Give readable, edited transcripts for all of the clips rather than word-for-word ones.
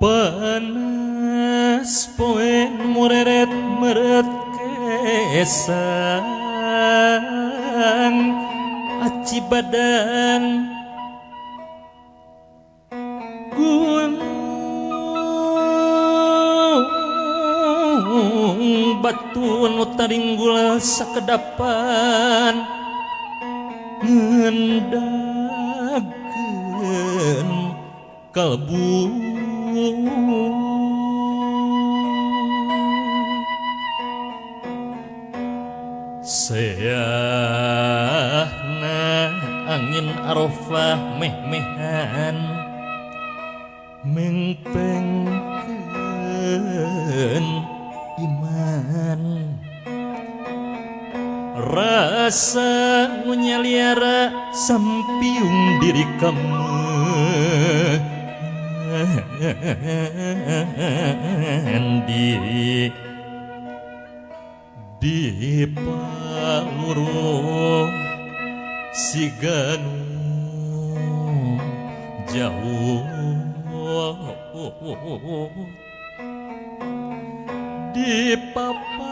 panas poen mureret meret kesang aci badan gunung batu nu taringgul sakedapan ngendakeun kalbu seahna angin arofah meh-mehan mengpengkeun iman rasa ngunyaliara sampiung diri kamu di paluru siganu jauh di papai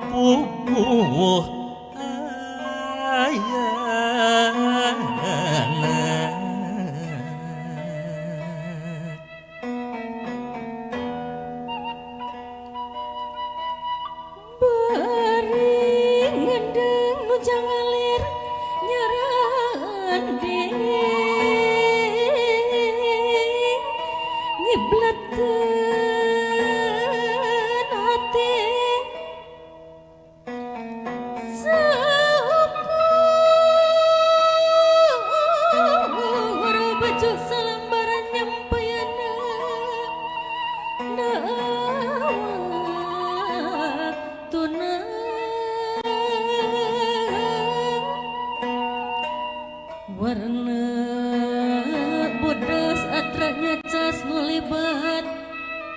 puguh ayana bari ngendeng nu jangalir nyaran ngiblatkeun hati saukur baju salambaran nyampayana tunang warna bodas atranya cas ngulibat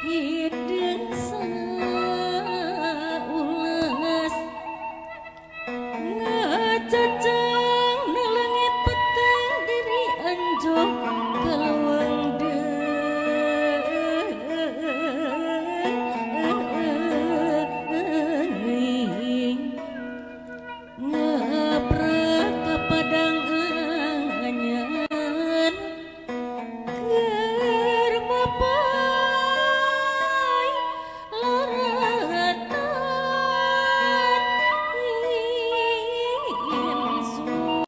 hidung saulas ngacacang na langit petang diri anjok kalawang deung ngaprak ka padang anyan keur mapai laratan insun.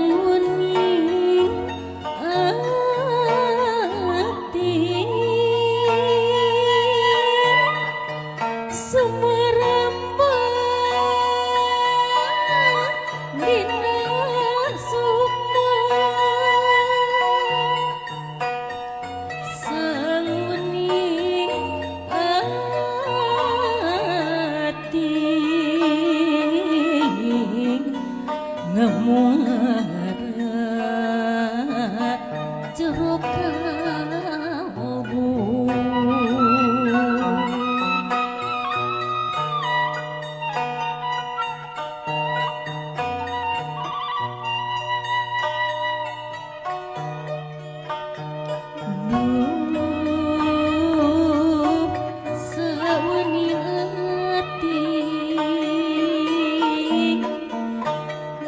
Sanguning ati sumerembah dina sukma sanguning ati ngamuara jero kalbu duh sauni ati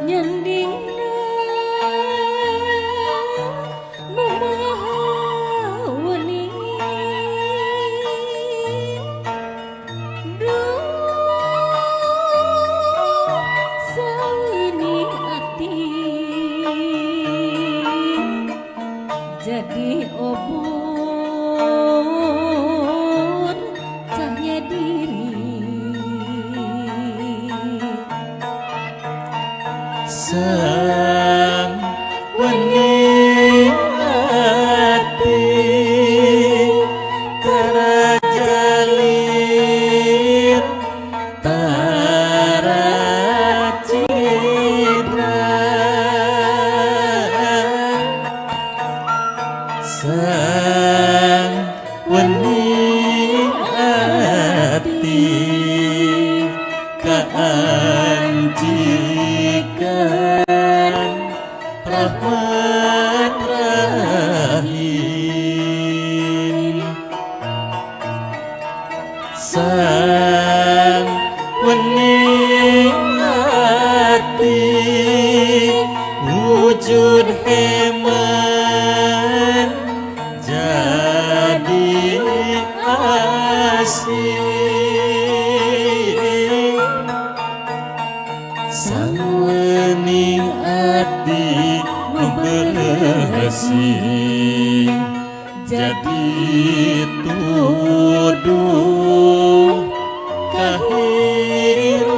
nyandingna nu maha wening duh sauni ati jadi obor cahaya diri sang wening ati tarajalir taracidra sang wening ati kaanjikan rahmat rahim sang wening ati wujud heman jadi asing sang wening ati nu bersih jadi tuduh kehidupan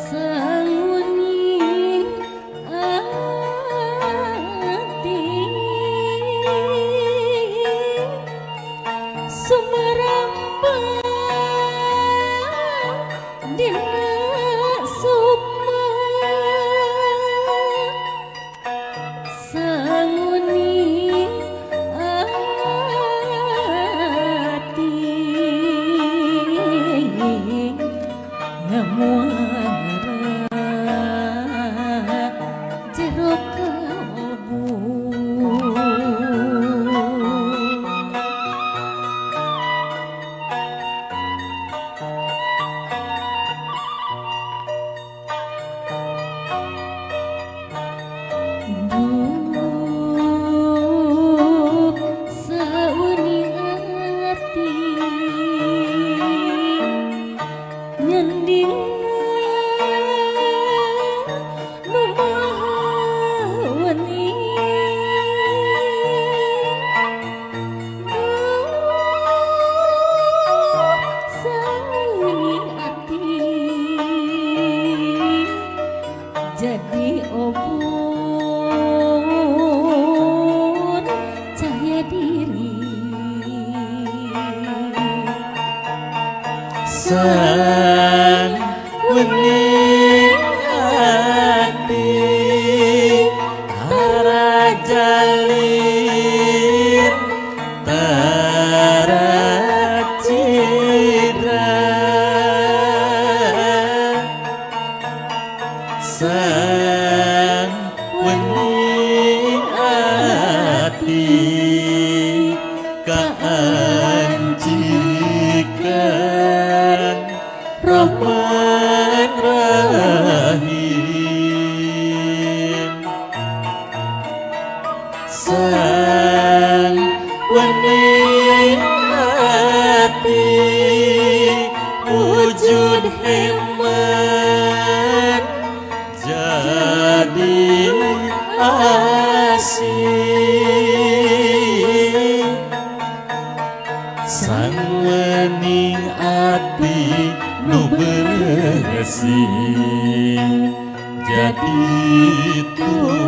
sang wening ati sumarambah dina sukma sang wening ati ngamuara jero kalbu duh sawening ati nyanding nu maha wening sawening ati jadi obor cahaya diri sang wening ati tarajalir taracidra sang wening ati kaanjikan rahmat rahim sang wening ati wujud heman jadi asing sang wening ati nu bersih jadi tuh